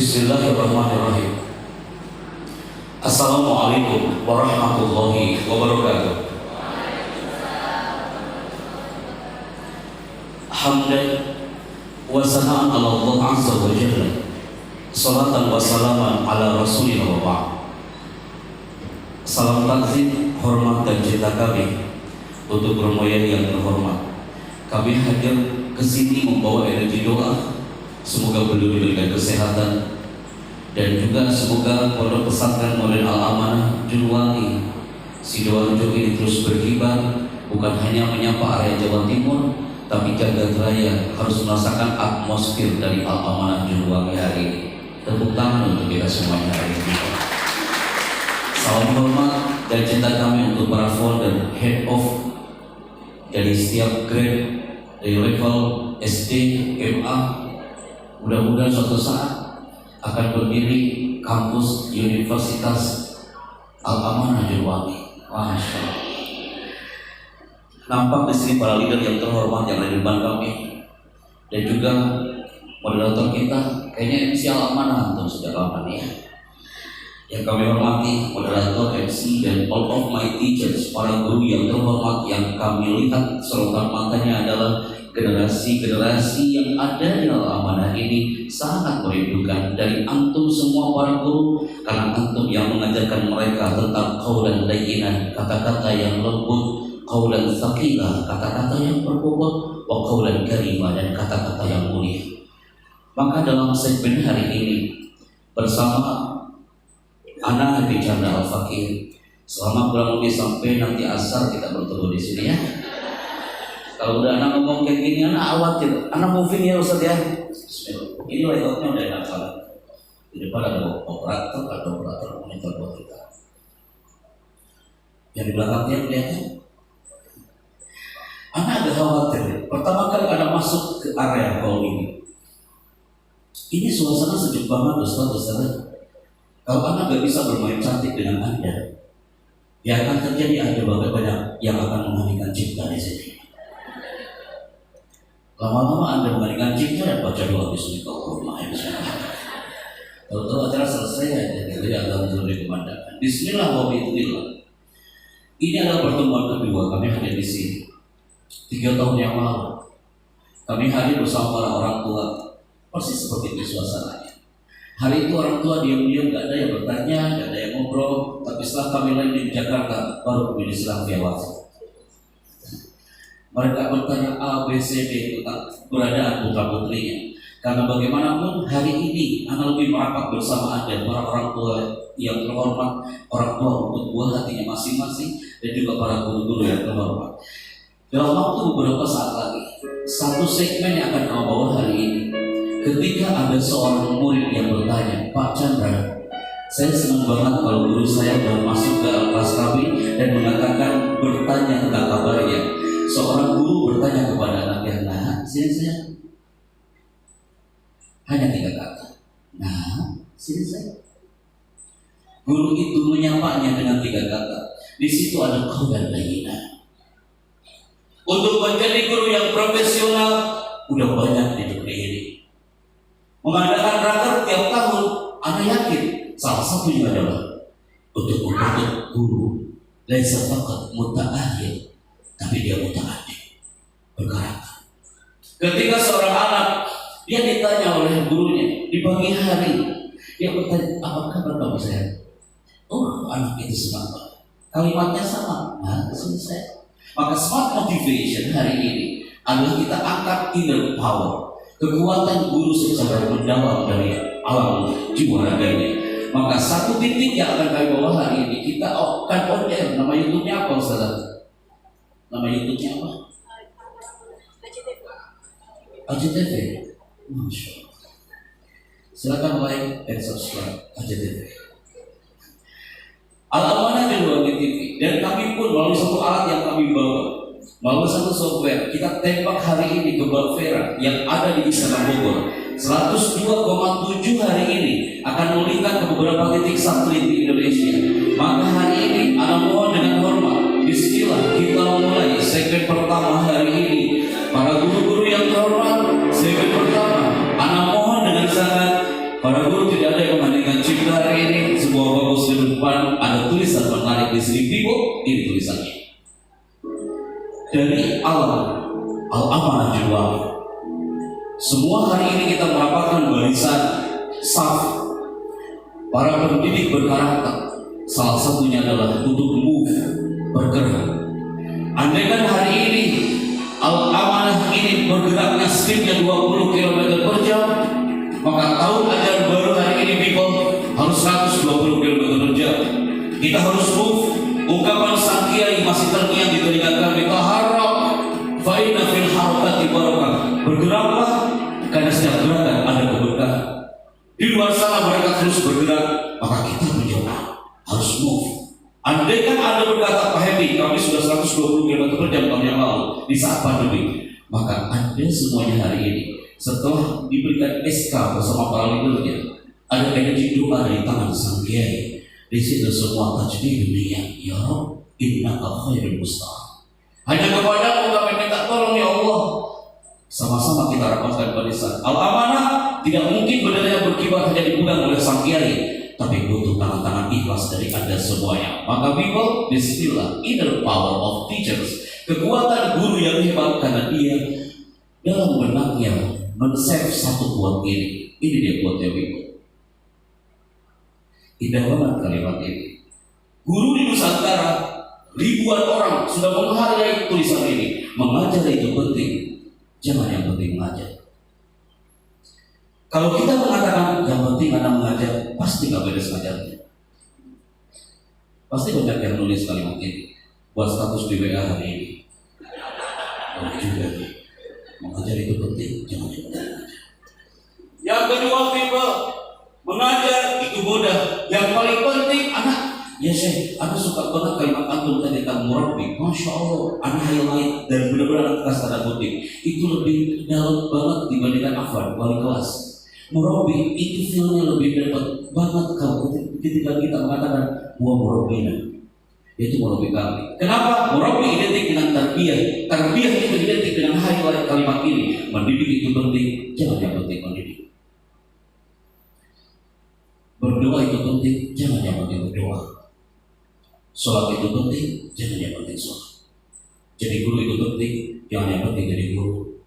Bismillahirrahmanirrahim. Assalamualaikum warahmatullahi wabarakatuh. Hamdan wa sana'an ala Allah azza wa jalla, salatan wa salaman ala rasulillah wa ba'd. Salam takzim, hormat dan cinta kami untuk Romo Yeni yang terhormat. Kami hadir ke sini membawa energi doa. Semoga beliau diberikan kesehatan dan juga semoga Pondok Pesantren Maulid Al-Amanah Juluwangi Sidoarjo ini terus berkibar, bukan hanya menyapa area Jawa Timur, tapi jagat raya harus merasakan atmosfer dari Al-Amanah Juluwangi hari ini. Tepuk tangan untuk kita semuanya hari ini. Salam hormat dan cinta kami untuk para founder, head of dari setiap grade, dari level SD, MA. Mudah-mudahan suatu saat akan berdiri kampus Universitas Al-Amanah Juluwangi. Masya Allah. Nampak di sini para leader yang terhormat yang ada di depan kami, dan juga moderator kita. Kayaknya MC Al-Amanah untuk sudah lama nih ya. Yang kami hormati moderator, MC, dan all of my teachers, para guru yang terhormat yang kami lihat sorotan matanya adalah generasi-generasi yang ada di Al-Amanah ini sangat merindukan dari antum semua para guru, karena antum yang mengajarkan mereka tentang qaulan layyinan, kata-kata yang lembut, qaulan tsaqilah, kata-kata yang berbobot, wa qaulan karimah, dan kata-kata yang mulia. Maka dalam segmen hari ini bersama Ana Habib Chandra Al-Fakir, selama kurang lebih sampai nanti asar kita bertemu di sini ya. Kalau udah anak ngomong kayak gini, anak khawatir. Anak moving ya Ustaz ya. Bismillah. Ini layoutnya udah enak banget. Di depan ada operator monitor buat kita. Yang di belakangnya kelihatan. Anak agak khawatir. Pertama kali anak masuk ke area hall ini. Ini suasana sejuk banget Ustaz. Kalau anak gak bisa bermain cantik dengan Anda, ya akan terjadi ada banyak yang akan mengalihkan cinta di sini. Lama-lama Anda mengalihkan cinta dan baca doa Bismillahirrahmanirrahim. Tahu-tahu acara selesai aja, jadi agak menurut pemandangan. Bismillahirrahmanirrahim. Ini adalah pertemuan kedua kami hadir di sini. 3 tahun yang lalu kami hadir bersama para orang tua, persis seperti itu suasananya. Hari itu orang tua diam-diam, gak ada yang bertanya, gak ada yang ngobrol. Tapi setelah kami landing di Jakarta, baru kami diserang via WhatsApp. Mereka bertanya A, B, C, D tentang keberadaan putra putrinya. Karena bagaimanapun hari ini anak lebih merapat bersama Anda, para orang tua yang terhormat, orang tua untuk buah hatinya masing-masing, dan juga para guru-guru yang terhormat. Dalam waktu beberapa saat lagi, satu segmen yang akan kau bawa hari ini. Ketika ada seorang murid yang bertanya, Pak Chandra, saya senang banget kalau guru saya baru masuk ke kelas kami dan mengatakan bertanya tentang kabarnya. Seorang guru bertanya kepada anaknya, nah, sini saya. Hanya 3 kata. Nah, sini saya. Guru itu menyapanya dengan 3 kata. Di situ ada qaulan layyinan. Untuk menjadi guru yang profesional, udah banyak di negeri ini. Mengadakan raker tiap tahun, Anda yakin salah satunya adalah untuk membentuk guru laisa faqat muta'ahil, tapi dia muta'addi, berkarakter. Ketika seorang anak dia ditanya oleh gurunya di pagi hari, dia bertanya, apa kabar kamu saya? Oh, anak itu senang banget. Kalimatnya sama, nah selesai. Maka smart motivation hari ini adalah kita angkat inner power, kekuatan guru secara mendalam dari alam jiwa raganya. Maka satu titik yang akan kami bawa hari ini, kita akan on air. Nama YouTube-nya apa Ustaz? Nama YouTube-nya apa? AJTV. Masya Allah. Silakan like dan subscribe AJTV. Al-Amanah Juluwangi TV. Dan kami pun melalui satu alat yang kami bawa, melalui satu software, kita tembak hari ini ke Balvera yang ada di Istana Bogor. 102,7 hari ini akan melintang ke beberapa titik satelit di Indonesia. Maka hari ini anak mohon dengan hormat, bismillah kita mulai segmen pertama hari ini. Para guru-guru yang terhormat, segmen pertama anak mohon dengan sangat, para guru tidak depan ada tulisan menarik di sini, people. Ini tulisannya dari Al-Amanah Juwali. Semua hari ini kita merapatkan barisan saf para pendidik berkarakter. Salah satunya adalah untuk move, bergerak. Andaikan hari ini Al-Amanah ini bergeraknya speednya 20 km per jam, maka tahun ajaran baru hari ini people harus 120 km per jam. Kita harus move. Ungkapan sang kiai masih terngiang di telinga kami, taharrak fa inna fil harakati barakah. Bergeraklah karena setiap gerakan ada keberkahan. Di luar sana mereka terus bergerak, maka kita mencoba harus move. Andaikan Anda berkata, Pak Happy, kami sudah 120 km per jam tahun yang lalu di saat pandemi, maka Anda semuanya hari ini setelah diberikan SK bersama para leadernya, ada energi doa dari tangan sang kiai. Di situ semua tajdid dunia, ya Rabb, innaka khairul musta'an. Hanya kepadamu kami minta tolong ya Allah. Sama-sama kita rapatkan barisan. Al-Amanah tidak mungkin bendera berkibar hanya dipegang oleh sang kiai, tapi butuh tangan-tangan ikhlas dari Anda semuanya. Maka people, disinilah inner power of teachers, kekuatan guru yang hebat karena dia dalam benaknya men-save satu quote ini. Ini dia quote-nya people. Indah banget kalimat ini. Guru di Nusantara, ribuan orang sudah menghargai tulisan ini. Mengajar itu penting, jangan yang penting mengajar. Kalau kita mengatakan yang penting Anda mengajar, pasti nggak beres ngajarnya. Pasti banyak yang nulis kalimat ini buat status di WA hari ini. Oh juga nih, mengajar itu penting, jangan yang penting mengajar. Yang kedua people, mengajar itu mudah. Yang paling penting anak. Ya Syekh, Anda suka banget kalimat antum tadi tentang murabbi. Masya Allah, Anda highlight dan benar-benar kasih tanda kutip. Itu lebih dalam banget dibandingkan Afwan, wali kelas. Murabbi itu feelnya lebih dapat banget kalau ketika kita mengatakan wa murabbina. Itu murabbi kami. Kenapa? Murabbi identik dengan tarbiyah. Tarbiyah itu identik dengan highlight kalimat ini. Mendidik itu penting, jangan yang penting mendidik. Berdoa itu penting, jangan yang penting berdoa. Sholat itu penting, jangan yang penting sholat. Jadi guru itu penting, jangan yang penting jadi guru.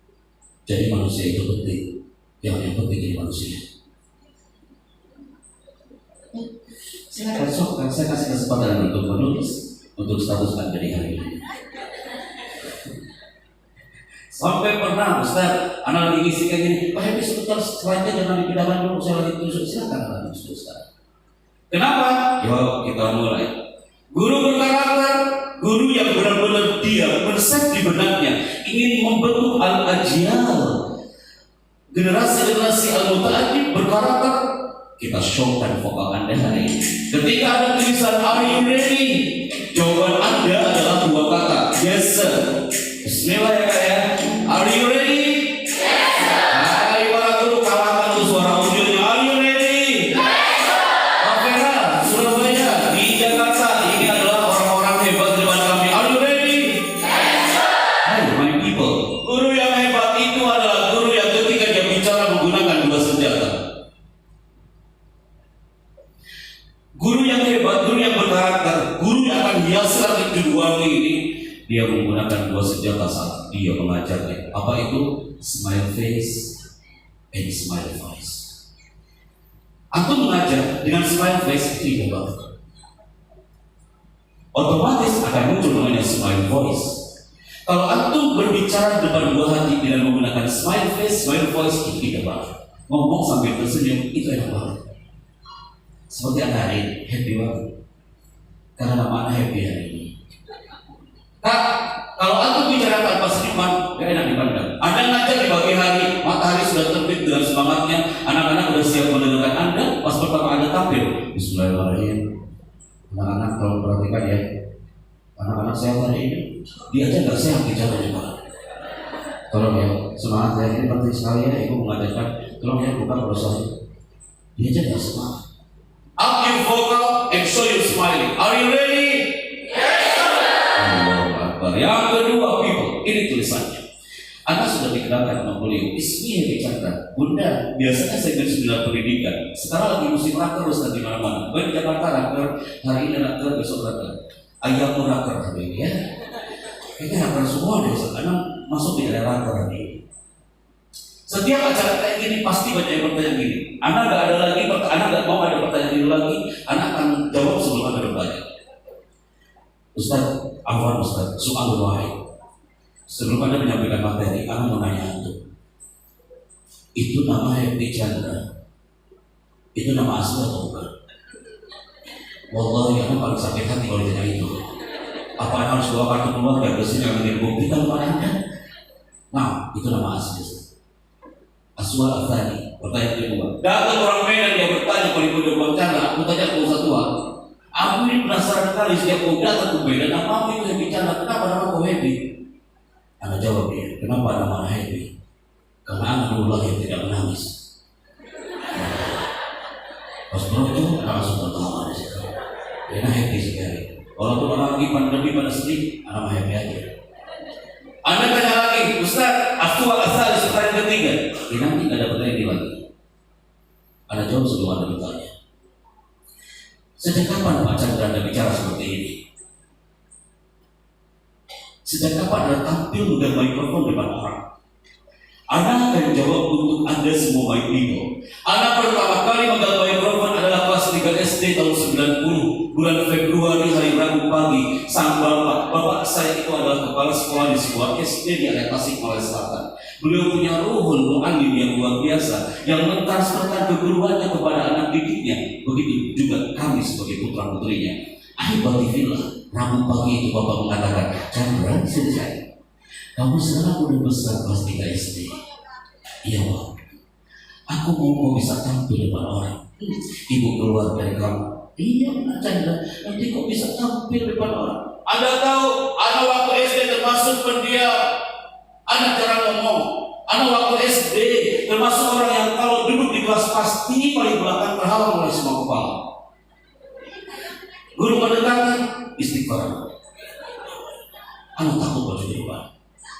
Jadi manusia itu penting, jangan yang penting jadi manusia. Silakan, saya kasih kesempatan untuk menulis untuk status Anda di hari ini. Sampai pernah Ustaz, anak lagi ngisi kayak gini, Pak Happy sebentar selanjutnya jangan dipindahkan dulu, saya lagi tulis. Silakan anak sekarang. Kenapa? Yuk kita mulai. Guru berkarakter, guru yang benar-benar dia berset di benaknya, ingin membentuk al-ajyal, generasi-generasi al-muta'addib berkarakter. Kita showkan vokal Anda hari ini. Ketika ada tulisan Are you ready? Jawaban Anda adalah dua kata, yes sir. Bismillah ya kak ya. Are you ready? Yes sir. Hai para guru, kalahkan tuh suara audionya. Are you ready? Yes sir. Opera, Surabaya, di Jakarta, ini adalah orang-orang hebat di depan kami. Are you ready? Yes sir. Hai my people, guru yang hebat itu adalah guru yang ketika dia bicara menggunakan dua senjata. Guru yang hebat, guru yang berkarakter, guru yang akan hiasi langit Juwali ini, dia menggunakan dua senjata saat dia mengajarnya. Apa itu? Smile face and smile voice. Antum mengajar dengan smile face tidak bagus. Otomatis akan muncul namanya smile voice. Kalau antum berbicara depan buah hati dengan menggunakan smile face, smile voice itu tidak bagus. Ngomong sambil tersenyum itu enak banget. Seperti Anda hari ini, happy banget. Karena nama Anda happy hari ini. Kak, kalau antum bicara tanpa senyuman, gak enak dipandang. Anda ngajar di pagi hari, matahari sudah terbit dengan semangatnya, anak-anak sudah siap mendengarkan Anda. Pas pertama Anda tampil, Bismillahirrahmanirrahim. Anak-anak tolong perhatikan ya. Anak-anak sehat hari ini, dia aja nggak sehat bicaranya Pak. Tolong ya, semangat ya, ini penting sekali ya. Ibu mengajarkan, tolong ya buka prosesnya. Dia aja nggak semangat. Up your vocal and show you smiling. Are you ready? Yes, sir. Yang kedua people, ini tulisannya. Anak sudah dikenalkan sama beliau, Ismi Chandra. Bunda, biasanya saya bersembilan pendidikan. Sekarang lagi musim raker Ustaz di mana-mana. Baik di Jakarta raker, hari ini raker, besok raker. Ayammu raker hari ini ya. Kayaknya raker semua deh Ustaz. Anak masuk di area raker hari ini. Setiap acara kayak gini pasti banyak yang bertanya gini. Anak gak ada lagi, anak gak mau ada pertanyaan ini lagi. Anak akan jawab sebelum ada bertanya. Ustaz, Afwan Ustaz, soal wahai. Sebelum Anda menyampaikan materi, Anda mau nanya itu nama Happy Chandra, itu nama asli atau bukan? Wallahi, Anda paling sakit hati kalau ditanya itu. Apa Anda harus bawa kartu keluarga ke sini yang membuktikan kepada Anda? Nah, itu nama asli. Aswal Athani, pertanyaan kedua. Datang orang Medan yang bertanya pada Bang Chandra, aku tanya ke Ustaz tua. Aku ini penasaran sekali setiap kau datang ke Medan, apa itu Happy Chandra? Kenapa nama kau Happy? Anak jawab dia, kenapa nama Happy? Karena anak dulu yang tidak menangis. Pas beruntung, anak langsung tertawa di situ. Dia happy sekali. Walaupun orang lagi pandemi pada sedih, anak happy aja. Anda tanya lagi, Ustaz, asal pertanyaan ketiga. Dia nanti tidak ada pertanyaan lagi. Anda jawab sebelum Anda bertanya. Sejak kapan Pak Chandra Anda bicara seperti ini? Sejak kapan Anda tampil dengan mikrofon depan orang? Anda akan jawab untuk Anda semua baik bingung. Anak pertama kali megang mikrofon adalah kelas 3 SD tahun 90, bulan Februari hari Rabu pagi. Sang bapak saya itu adalah kepala sekolah di sebuah SD di area Tasik Malaya Selatan. Beliau punya ruhul mu'allim yang luar biasa, yang mentransferkan keguruannya kepada anak didiknya. Begitu juga kami sebagai putra putrinya. Ahibatifillah, Rabu pagi itu bapak mengatakan, Chandra, selesai. Kamu sekarang udah besar kelas 3 SD. Iya Pak. Aku mau kau bisa tampil depan orang. Ibu keluar dari kamu. Iya Pak Chandra, nanti kau bisa tampil depan orang. Anda tahu, anak waktu SD termasuk pendiam. Anak jarang ngomong. Anak waktu SD termasuk orang yang kalau duduk di kelas pasti paling belakang terhalang oleh semua kepala. Guru mendekati istighfar. Anak takut baju di depan.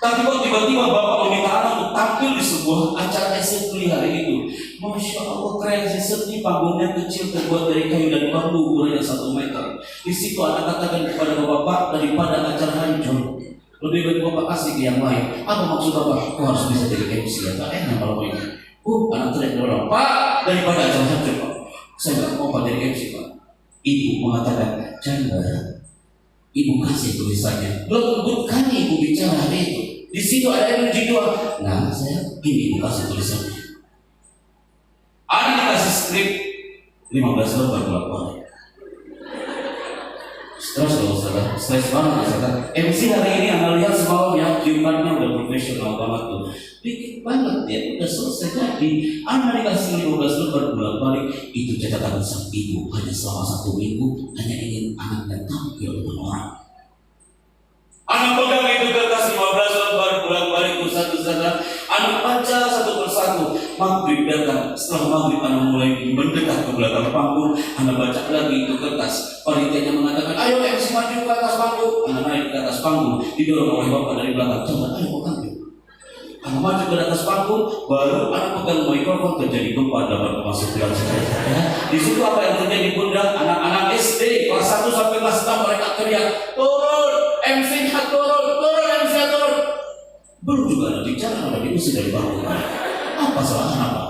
Tapi kok tiba-tiba bapak meminta anak untuk tampil di sebuah acara SMP hari itu. Masya Allah keren sih, panggungnya kecil terbuat dari kayu dan bambu ukurannya 1 meter. Di situ anak katakan kepada bapak, daripada acara hancur, lebih baik bapak kasih ke yang lain. Apa maksud bapak? Kau harus bisa jadi MC ya? Tak enak kalau ini. Anak teriak dorong, Pak, daripada acara hancur Pak. Saya nggak mau Pak jadi MC Pak. Ibu mengatakan, Chandra, Ibu kasih tulisannya. Bukan Ibu bicara hari itu. Di situ ada yang judul. Nah, saya ini Ibu kasih tulisannya. Ada dikasih skrip 15 lembar bolak-balik. Stres kalau salah, stres banget salah. MC hari ini Anda lihat semalam ya, kiumannya udah profesional banget tuh. Dikit banget ya, udah selesai jadi. Anda dikasih 15 lembar bolak-balik, itu catatan sang ibu hanya selama 1 minggu hanya ingin anaknya tampil depan orang. Anak pegang itu kertas 15 lembar bolak-balik satu-satu. Anak baca satu persatu. Maghrib datang. Setelah maghrib anak mulai mendekat ke belakang panggung. Anak baca lagi itu kertas. Panitianya mengatakan, ayo MC maju ke atas panggung. Anak naik ke atas panggung. Didorong oleh bapak dari belakang. Coba ayo kau tampil. Anak maju ke atas panggung. Baru anak pegang mikrofon terjadi gempa dapat kemasukan sekali. Di situ apa yang terjadi bunda? Anak-anak SD kelas 1 sampai kelas 6 mereka teriak, turun MC-nya turun MC-nya turun. Belum juga ada bicara, ada diusir dari bangku. Apa salah anak?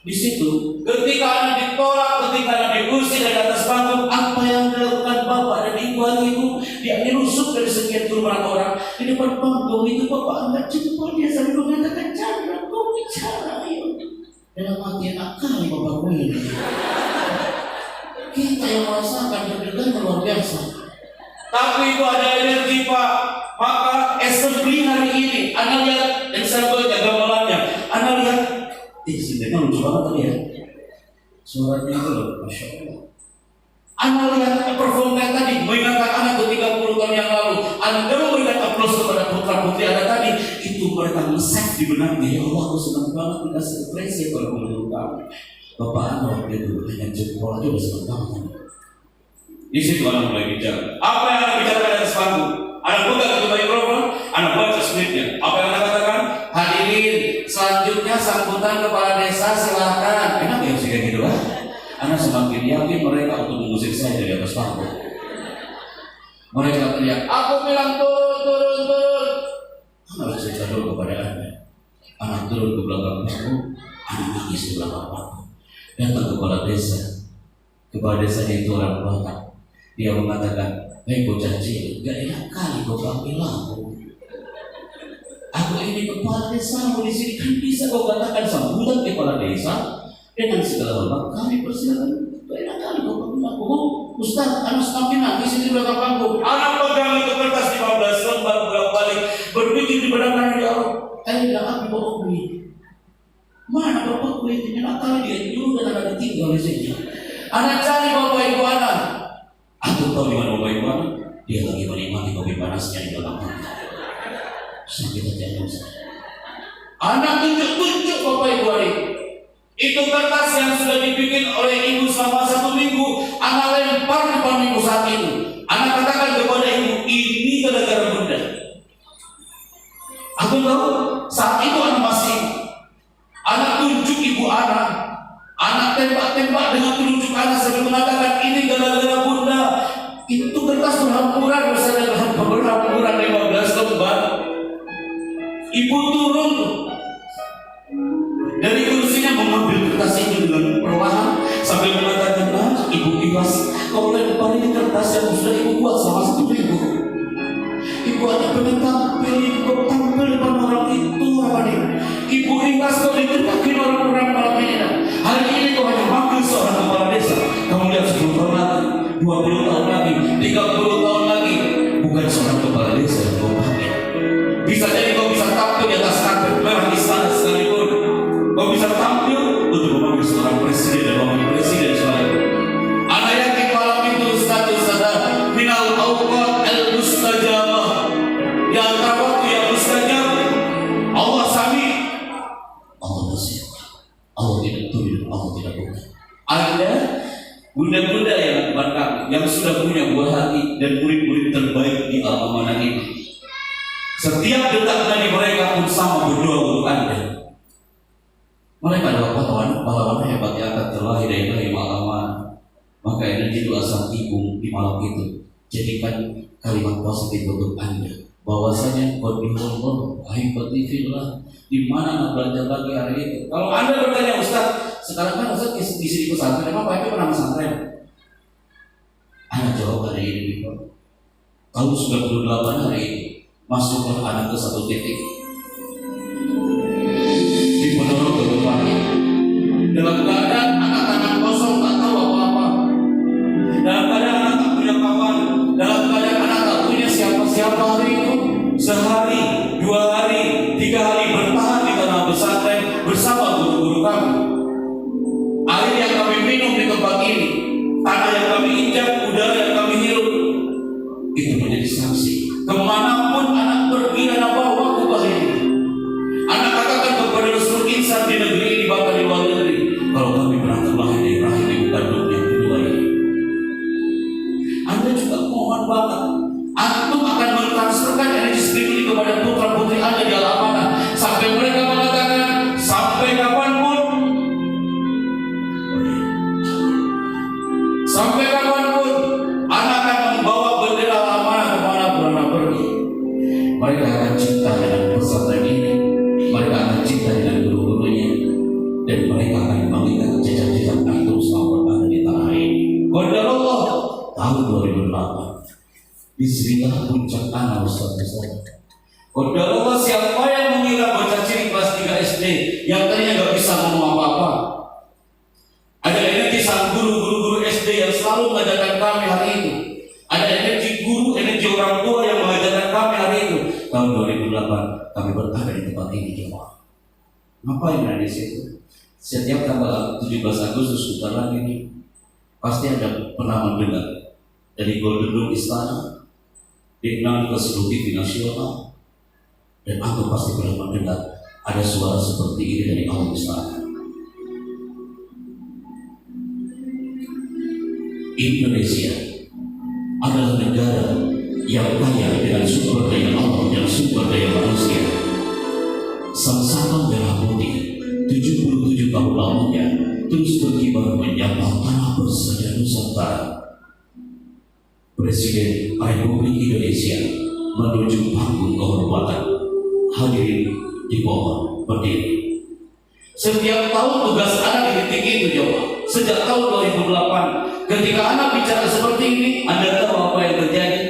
Di situ, ketika anak ditolak, ketika anak diusir dari atas panggung, apa yang dilakukan bapak dan ibu hari itu? Dia nyerusuk dari sekian kerumunan orang di depan panggung itu. Bapak angkat jempol dia sambil mengatakan, Chandra, kau bicara ayo. Dalam hati anak kali bapakku ini. Kita yang merasakan deg-degan luar biasa. Tapi itu ada energi Pak. Maka assembly hari ini, Anda lihat ensemble-nya, gamelannya. Anda lihat, sebenarnya lucu banget tadi ya. Suaranya itu loh, Masya Allah. Anda lihat perform tadi, mengingatkan anak 30 tahun yang lalu. Anda memberikan aplaus kepada putra-putri Anda tadi. Itu mereka nge-save di benaknya. Ya Allah, aku senang banget dikasih depresi kalau menurut kamu. Bapak Anda waktu itu hanya jempol aja udah senang banget. Di situ anak mulai bicara. Apa yang Anda bicarakan di atas panggung? Anak pegang ke mikrofon, anak baca skripnya. Apa yang Anda katakan? sambutan kepala desa silahkan. Enak ya sih kayak gitu kan? Anak semakin yakin mereka untuk mengusir saya dari atas panggung. Mereka teriak, aku bilang turun. Harus saya cadul kepada Anda. Anak turun ke belakang panggung, anak nangis di belakang panggung. Datang kepala desa. Kepala desa itu orang Batak. Dia mengatakan, hei bocah cilik, gak enak kali kau panggil aku. Aku ini kepala desa, di sini kan bisa kau katakan sambutan kepala desa dengan segala hormat. Kami persilakan. Gak enak kali kau panggil aku. Ustaz, anak semakin nangis di belakang panggung. Anak pegang itu kertas 15 lembar bolak-balik berpikir di belakang dia Allah. Bilang apa bapak gue? Mana bapak gue? Enak kali dia nyuruh dan anak ditinggal di sini. Anak cari bapak ibu anak. Aku tahu di mana bapak ibu anak. Dia lagi menikmati kopi panasnya di belakang panggung. Sakit aja Ustaz. Anak tunjuk bapak ibu adik. Itu kertas yang sudah dibikin oleh ibu selama 1 minggu. Anak lempar depan ibu saat itu. Anak katakan kepada ibu, ini gara-gara bunda. Aku tahu saat itu anak masih. Anak tunjuk ibu anak. Anak tembak-tembak dengan telunjuk anak sambil mengatakan ini gara-gara bunda. Itu kertas berhamburan bersama dengan berhamburan 15 lembar. Ibu turun dari kursinya mengambil kertas itu dengan perlahan sambil mengatakan, ibu ikhlas kau lempar ini kertas yang sudah ibu buat selama 1 minggu. Ibu hanya pengen tampil depan orang itu apa nih? Ibu ikhlas kau diterpakin orang-orang malam ini. Hari ini kau hanya panggil seorang kepala desa. Kamu lihat 10 tahun lagi, 20 tahun lagi, 30 tahun lagi, bukan seorang kepala desa yang kau panggil. Bisa jadi kau bisa tampil di atas karpet merah istana sekalipun. Kau bisa tampil untuk memanggil seorang presiden dan wakil presiden sekalipun. Anak yakin malam itu status sadar minal awqat al-mustajabah. Di antara waktu yang mustajab, Allah sami, Allah basir, Allah tidak tulis, Allah tidak bukan. Anda bunda-bunda yang depan kami yang sudah punya buah hati dan murid-murid terbaik di alma mana ini. Setiap detak dari mereka pun sama berdoa untuk Anda. Mereka adalah pahlawan hebat yang akan terlahir dari rahim alamana. Maka energi doa sang ibu di malam itu jadikan kalimat positif untuk Anda. Bahwasanya qadimullah ahibati fillah, di mana anak belajar lagi hari itu. Kalau Anda bertanya, Ustaz, sekarang kan Ustaz di sini pesantren, apa itu pernah pesantren? Anda jawab hari ini, tahun 98 hari ini masuklah anak ke satu titik di Ponorogo ke depan dalam keadaan anak tangan kosong tak tahu apa-apa, dalam keadaan anak tak punya kawan, dalam keadaan anak tak punya siapa-siapa. Hari itu sehari, 2 hari, 3 hari bertahan di tanah pesantren bersama guru-guru kami. Air yang kami minum di tempat ini, tanah yang kami injak, udara yang kami hirup, itu menjadi saksi. Kemanapun anak pergi, anak bawa kubah ini. Anak katakan kepada seluruh insan di negeri ini, bahkan di luar negeri, kalau kami pernah terlahir dari rahim ibu kandung yang kedua ini. Anda juga mohon banget, antum akan mentransferkan energi spirit ini kepada putra putri Anda di alam mana, sampai mereka mengatakan sampai kapanpun, sampai kapanpun anak akan membawa bendera alam mana kemana pun anak pergi. Mereka akan cinta dengan pesantren ini, mereka akan cinta dengan guru-gurunya, dan mereka akan membangkitkan jejak-jejak antum selama berada di tanah ini. Qadarullah tahun 2008 disinilah puncak anak Ustaz. Qadarullah siapa yang mengira bocah cilik kelas 3 SD yang tadinya gak bisa ngomong apa-apa. Ada energi sang guru-guru SD yang selalu mengajarkan kami hari itu. Ada energi guru, energi orang tua yang mengajarkan kami hari itu. Tahun 2008 kami berada di tempat ini jemaah. Ngapain ada di situ? Setiap tanggal 17 Agustus sebentar lagi ini pasti Anda pernah mendengar dari Golden Room Istana, dikenal ke seluruh TV nasional, dan aku pasti pernah mendengar ada suara seperti ini dari alam istana. Indonesia adalah negara yang kaya dengan sumber daya alam dan sumber daya manusia. Sama-sama merah putih sekarang Presiden Republik Indonesia menuju panggung kehormatan. Hadirin dimohon berdiri. Setiap tahun tugas anak di titik itu coba. Sejak tahun 2008 ketika anak bicara seperti ini, Anda tahu apa yang terjadi?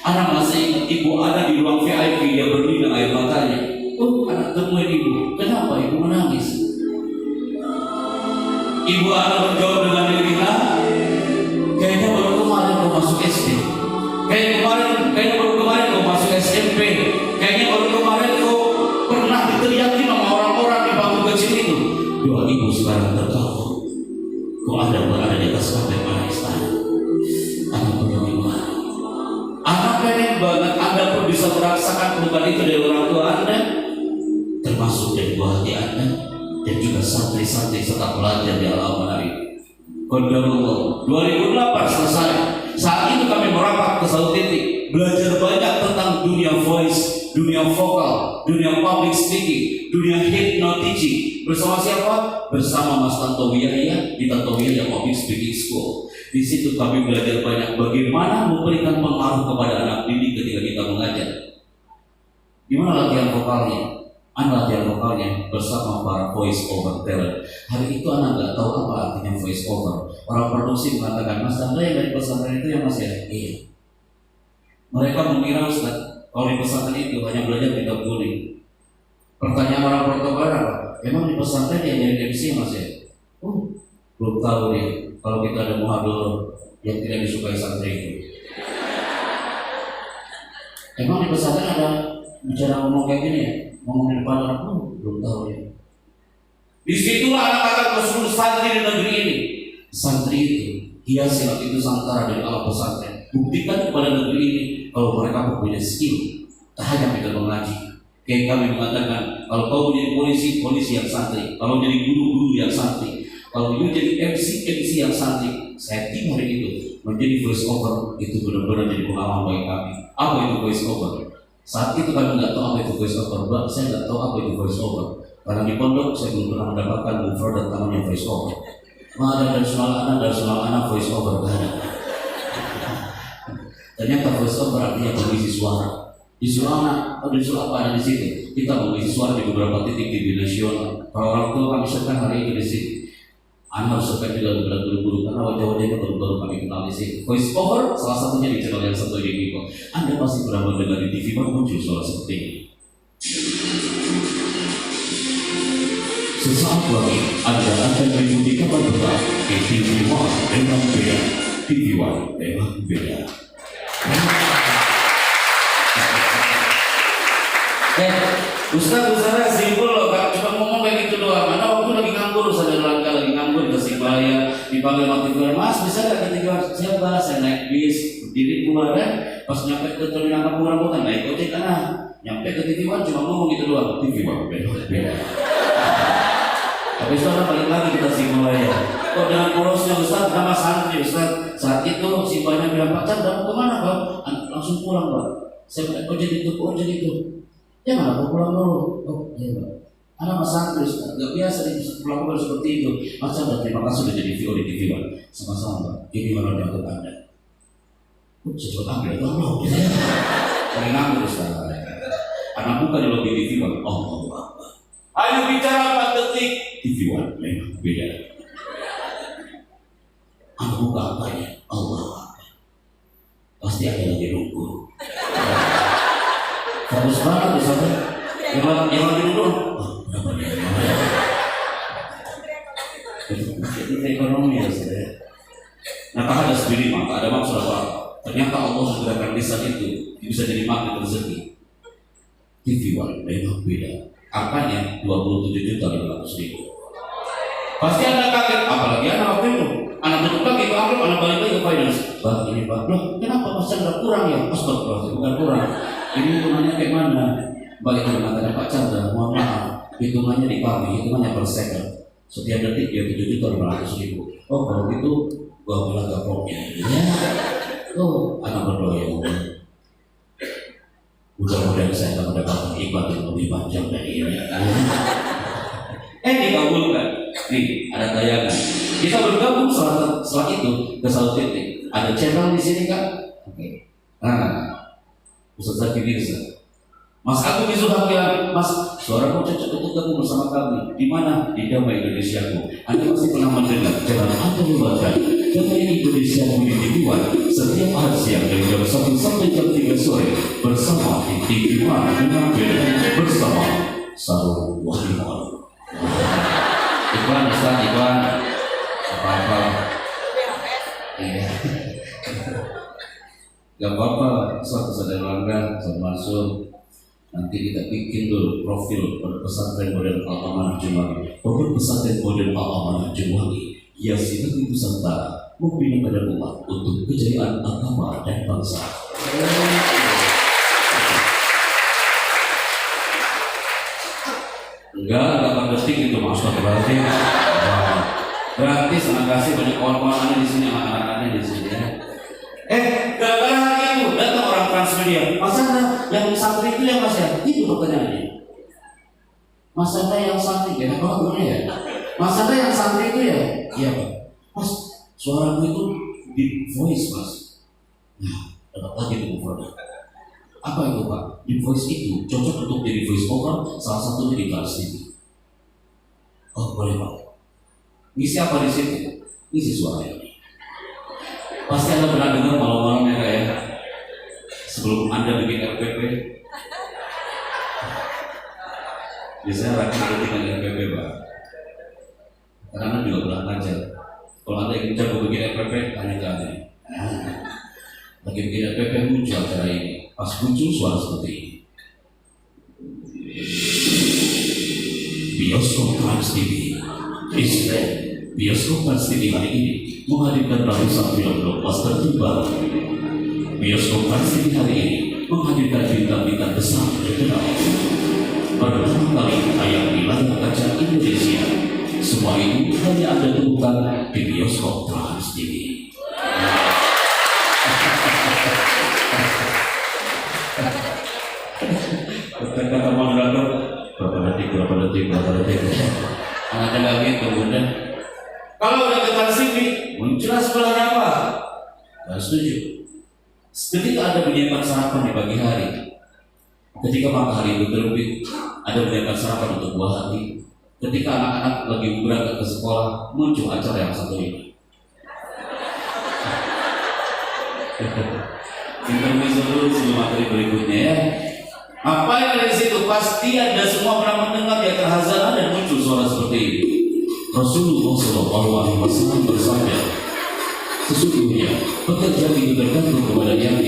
Anak masih ingat ibu ada di ruang VIP, dia berdiri dengan air matanya. Oh, anak temuin ibu. Kenapa ibu menangis? Ibu anak menjawab dengan diri, kayaknya baru kemarin kau masuk SD. Kayaknya baru kemarin kau masuk SMP. Kayaknya baru kemarin kau pernah diteriakin sama orang-orang di bangku kecil itu. Doa ibu sekarang tertawa. Kau ada berada di atas lantai mana istana? Anak bagaimana? Anak pengen banget Anda pun bisa merasakan perubahan itu dari orang tua Anda, termasuk dari buah hati Anda, dan juga santri-santri serta pelajar di Al-Amal ini. Qadarullah 2008 selesai. Saat itu kami merapat ke satu titik, belajar banyak tentang dunia voice, dunia vokal, dunia public speaking, dunia hypnotic. Bersama siapa? Bersama Mas Tantowi Yahya di Tantowi Yahya Public Speaking School. Di situ kami belajar banyak bagaimana memberikan pengaruh kepada anak didik ketika kita mengajar. Gimana latihan vokalnya? Anak latihan vokalnya bersama para voice over talent. Hari itu anak nggak tahu apa artinya voice over. Orang produksi mengatakan, Mas Anda yang dari pesantren itu yang masih ada? Iya. Mereka mengira Ustaz, kalau di pesantren itu hanya belajar kitab kuning. Pertanyaan orang protokol apa? Emang di pesantren yang jadi MC yang masih ada? Belum tahu nih. Kalau kita ada muhadhar yang tidak disukai santri itu. Emang di pesantren ada bicara ngomong kayak gini ya? Ngomong di depan orang pun belum tahu ya. Disitulah anak-anak ke seluruh santri di negeri ini. Santri itu hiasi itu Nusantara dari alam pesantren. Buktikan kepada negeri ini kalau mereka punya skill. Tak hanya kita mengaji. Kayak kami mengatakan, kalau kau menjadi polisi, polisi yang santri. Kalau jadi guru yang santri. Kalau you jadi MC yang santri. Saya tim hari itu menjadi voice over itu benar-benar jadi pengalaman bagi kami. Apa itu voice over? Saat itu kami nggak tahu apa itu voice over, saya nggak tahu apa itu voice over. Karena di pondok saya belum pernah mendapatkan mufradat namanya voice over. Ada dari soal anak voice over gak ada. Ternyata voice over artinya mengisi suara. Disuruh anak, atau disuruh apa ada di situ? Kita mengisi suara di beberapa titik di nasional. Kalau orang tua kami serahkan hari ini di sini. Anak harus serahkan juga beberapa guru-guru karena wajah-wajahnya baru-baru kami kenal di sini. Voice over salah satunya di channel yang satu ini kok. Anda pasti pernah mendengar di TV baru muncul suara seperti ini. Sesaat lagi Anda akan mengikuti kabar besar di TV One dengan beda. TV One dengan beda. Ustaz simpul loh, Kak. Cuma ngomong kayak gitu doang. Mana waktu lagi nganggur, saya lagi nganggur di Tasikmalaya, dipanggil notifikasi, Mas bisa gak ketika siapa? Saya naik bis, berdiri keluar kan. Pas nyampe ke terminal kampung rambutan, naik ojek nyampe ke TV One cuma ngomong gitu doang. TV One beda. Habis itu orang balik lagi ke Tasikmalaya. Kok dengan porosnya Ustaz, sama santri Ustaz. Saat itu si banyak bilang, Pak Chandra kemana Pak? Langsung pulang Pak. Saya naik ojek itu. Ya mana aku pulang dulu. Oh iya Pak. Anak mas santri nggak biasa nih pulang seperti itu. Mas Chandra terima kasih sudah jadi VO di TV One. Sama-sama Pak. Ini malah diangkut Anda. Cepat ambil tolong. Paling nganggur sekarang. Anak buka di lobi TV One. Oh Pak. Ayo bicara 4 detik. TV One memang beda. Anak buka apanya? Allah. Pasti ada lagi nunggu. Fokus banget di sana. Yang lagi dulu. Berapa dia? Itu ekonomi ya saya. Nah, tak ada sendiri maka ada maksud apa? Ternyata Allah segerakan lisan itu bisa jadi magnet rezeki. TV One memang beda. Angkanya 27.500.000. Pasti Anda kaget, apalagi anak waktu itu. Anak bentuk lagi ke amplop, anak balik lagi ke finance. Bang ini Pak, loh kenapa Mas Chandra kurang ya? Mas bukan kurang. Ini hitungannya kayak mana? Balik ke mengatakan Pak Chandra, mohon maaf, hitungannya di kami, hitungannya per second. Setiap detik ya 7.500.000. Oh kalau gitu, gua bilang gampangnya. Ya, anak berdoa ya Allah. Mudah-mudahan saya akan mendapatkan ibadah yang lebih panjang dari ini. Dikabulkan. Nih, ada tayangan. Kita bergabung setelah itu ke satu titik. Ada channel di sini kan? Oke. Nah, Ustaz Zaki Mirza. Mas Agung Mizuhak bilang, Mas, suaramu cocok untuk gabung bersama kami. Di mana? Di Damai Indonesiaku. Anda pasti pernah mendengar, jangan Anda lupakan. Damai Indonesiaku ini dibuat setiap hari siang dari jam 1 sampai jam 3 sore bersama TV One mengambil bersama Sarul Wahimon. Iklan, Ustaz, iklan. Apa-apa. Iya. Gak apa-apa, Ustaz ada langgan, Ustaz Mansur. Nanti kita bikin dulu profil pada pesantren modern Al-Amanah Juwangi. Pondok pesantren modern Al-Amanah Juwangi hiasi negeri Nusantara, membina pada umat untuk kejayaan agama dan bangsa. Enggak detik itu maksud berarti. Gratis, anak kasih banyak kawan-kawan di sini, anak-anaknya di sini ya. Gara-gara hari itu datang orang Transmedia. Mas Anda yang santri itu ya Mas ya? Itu pertanyaannya. Mas Anda yang santri ya? Kalau boleh ya? Mas Anda yang santri itu ya? Iya Pak. Mas, suaramu itu deep voice Mas. Nah, dapat lagi itu produk. Apa itu Pak? Deep voice itu cocok untuk jadi voice over, salah satunya di Trans TV. Oh boleh Pak. Ngisi apa di situ? Ngisi suara ini. Pasti Anda pernah dengar malam-malam ya Kak ya? Sebelum Anda bikin RPP, biasanya rakyat dengan RPP Pak. Karena Anda juga pernah ngajar. Kalau Anda ingin jago bikin RPP, tanya ke Anda. Lagi bikin RPP muncul acara ini. Pas muncul suara seperti ini. Bioskop Trans TV. Bioskop Trans TV hari ini menghadirkan ratusan film blockbuster terbaru. Bioskop Trans TV hari ini menghadirkan bintang-bintang besar terkenal. Pada pertama kali tayang di layar kaca Indonesia. Semua itu hanya Anda temukan di Bioskop Trans TV. Kata moderator, berapa detik. Ada lagi kemudian. Kalau udah ke Trans TV, muncullah sebelahnya apa? Gak setuju. Ketika Anda menyiapkan sarapan di pagi hari, ketika matahari itu terbit, Anda menyiapkan sarapan untuk buah hati. Ketika anak-anak lagi berangkat ke sekolah, muncul acara yang satu ini. Intermezzo dulu sebelum materi berikutnya ya. Apa yang ada di situ? Pasti Anda semua pernah mendengar di atas hazanah dan muncul suara seperti ini. Rasulullah SAW bersabda, sesungguhnya pekerjaan itu tergantung kepada yang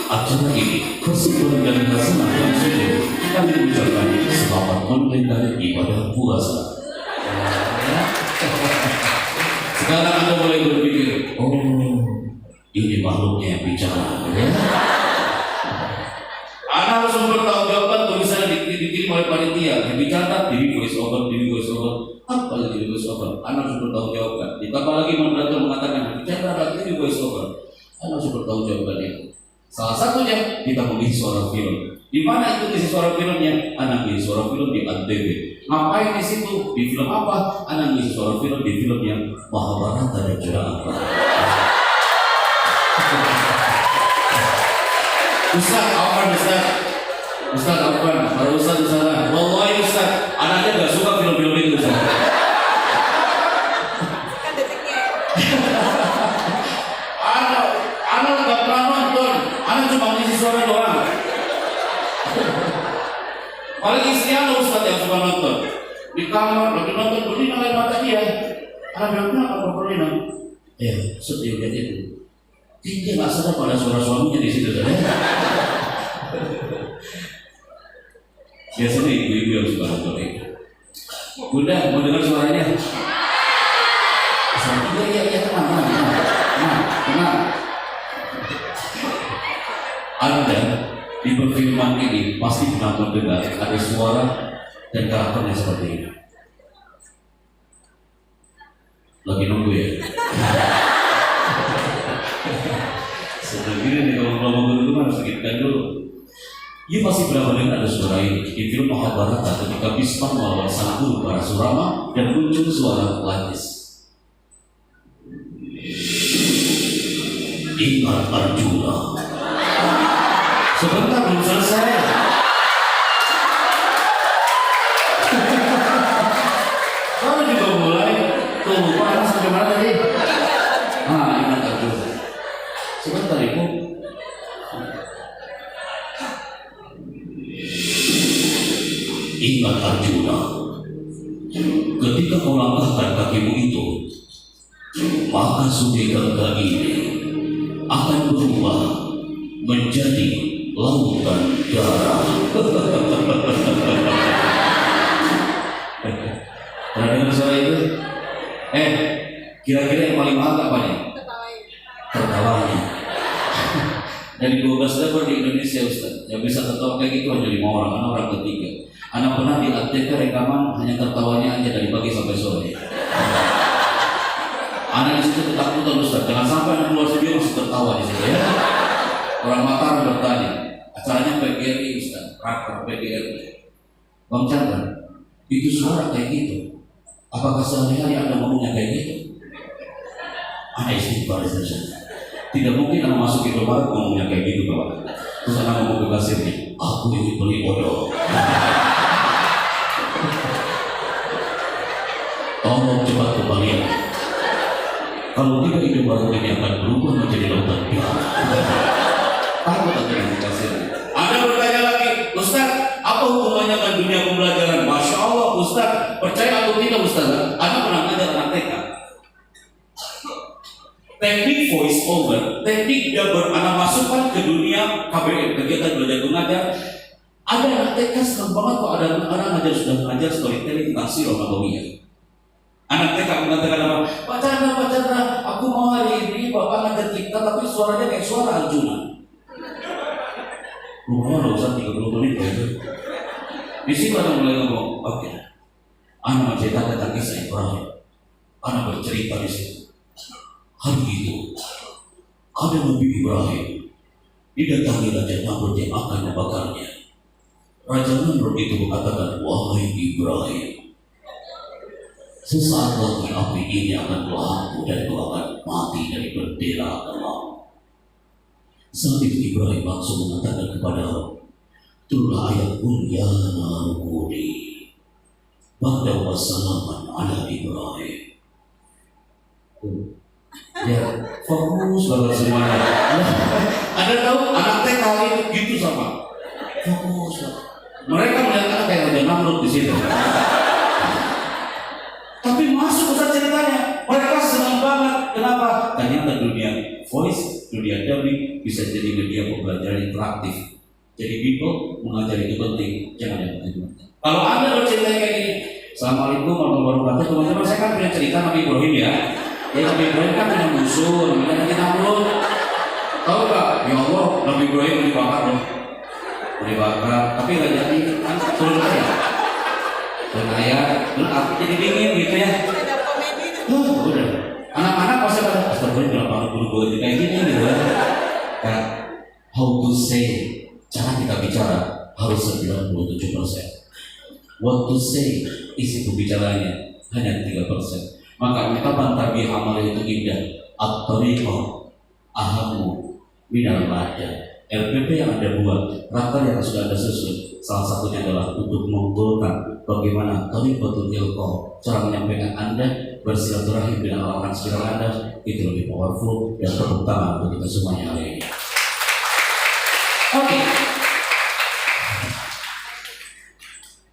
acara ini kesimpulan dari hasanah yang sujud kami ucapkan selamat menunaikan ibadah puasa. Sekarang Anda boleh berpikir, oh ini makhluknya yang bicara. Anda harus mempertanggungjawabkan tulisannya dikirim oleh panitia. Yang bicara diri voice over. Apa yang jadi voice over? Anda harus bertanggungjawabkan. Ditambah lagi moderator mengatakan bicara diri voice over. Anda harus bertanggungjawabkan itu. Salah satunya kita memilih suara film. Di mana itu isi suara filmnya? Anda memilih suara film di ANTV. Ngapain di situ? Di film apa? Anda memilih suara film di film yang Mahabharata dan Jurang. Ustaz, Afwan, para Ustaz di sana. Wallahi Ustaz, anaknya nggak suka film-film itu Ustaz. Anak nggak pernah nonton, anak cuma ngisi suara doang. Paling istri anak Ustaz yang suka nonton. Di kamar lagi nonton berdiri air mata dia. Anak bilang kenapa berdiri? Ya, sedih lihat itu. Dia nggak sadar pada suara suaminya di situ saja. Biasanya ibu-ibu yang suka nonton itu. Bunda, mau dengar suaranya? Iya, tenang. Anda di perfilman ini pasti pernah mendengar ada suara dan karakternya seperti ini. Lagi nunggu ya. Sebelumnya nih kalau ngomong itu harus dikitkan dulu. Ia pasti pernah mendengar ada suara ini di film Mahabharata ketika Bhisma melawan sang guru Parasurama dan muncul suara Langis. Ingat Arjuna. Sebentar belum selesai. Kalau juga mulai tuh lupa sampai mana tadi? Ingat Arjuna. Sebentar ibu. Ingat Arjuna. Ketika kau langkahkan kakimu itu, maka sungai Gangga ini akan berubah menjadi lautan darah. Pernah dengar suara itu? Kira-kira yang paling mahal apanya? Tertawanya. Dari 12 level di Indonesia Ustaz, yang bisa tertawa kayak gitu hanya 5 orang, karena orang ketiga. Anak pernah di ATK rekaman hanya tertawanya aja dari pagi sampai sore. Anak di situ ketakutan Ustaz, jangan sampai anak keluar studio masih tertawa di situ ya. Orang Mataram bertanya, acaranya PGRI Ustaz, raker PGRI. Bang Chandra, itu suara kayak gitu. Apakah sehari-hari Anda ngomongnya kayak gitu? Anak istighfar Ustaz. Tidak mungkin Anda masuk ke Indomaret ngomongnya kayak gitu Bapak. Terus Anda ngomong ke kasirnya, aku ini beli odol. Tolong cepat kembalian. Kalau tidak Indomaret ini akan berubah menjadi lautan darah. Takut akan yang dikasih. Anda bertanya lagi, Ustaz, apa hubungannya dengan dunia pembelajaran? Masya Allah Ustaz, percaya atau tidak Ustaz? Anda pernah ngajar anak TK? Teknik voice over, teknik dubber anak masukkan ke dunia KBM, kegiatan belajar mengajar. Ada anak TK senang banget kok ada anak ngajar sudah mengajar storytelling tentang sirah nabawiyah. Anak TK mengatakan apa? Pak Chandra, aku mau hari ini Bapak ngajar kita tapi suaranya kayak suara Arjuna. Lumayan loh Ustaz, 30 menit gitu. Di situ ada mulai ngomong, oke. Anak menceritakan tentang kisah Ibrahim. Anak bercerita di situ. Hari itu ada Nabi Ibrahim didatangi Raja Namrud yang akan membakarnya. Raja Namrud itu mengatakan, wahai Ibrahim, sesaat lagi api ini akan melahap dan kau akan mati dari bendera Allah. Saat itu Ibrahim langsung mengatakan kepada Allah, turunlah ayat ya narukuni ba'da wassalaman ala Ibrahim. Ya, fokus banget semuanya. Anda tahu anak TK itu gitu sama. Fokus. Mereka melihat anak kayak Raja Namrud di situ. Tapi masuk Ustaz ceritanya, mereka senang banget. Kenapa? Ternyata dunia voice, dunia dubbing bisa jadi media pembelajaran interaktif. Jadi people mengajar itu penting, jangan yang penting. Kalau Anda bercerita kayak gini, Assalamualaikum warahmatullahi wabarakatuh, teman-teman, saya kan punya cerita Nabi Ibrahim ya. Ya Nabi Ibrahim kan punya musuh, namanya Nabi Namrud. Tahu nggak? Ya Allah, Nabi Ibrahim dibakar loh, dibakar. Tapi nggak jadi, kan turun aja. Dan ayat, terus aku jadi dingin gitu ya. Udah. Anak-anak pasti pada astagfirullah bilang banget guru kayak gini gitu ya. Kan, how to say, cara kita bicara harus 97%. What to say, isi pembicaranya hanya 3%. Maka ungkapan tarbiyah amal itu indah. At-tariqah ahamu minal mada. LPP yang Anda buat, raker yang sudah Anda susun, salah satunya adalah untuk mengumpulkan bagaimana tariqatul ilqa, cara menyampaikan Anda bersilaturahim dengan orang-orang sekitar Anda itu lebih powerful. Dan tepuk tangan untuk kita semuanya hari ini. Oke.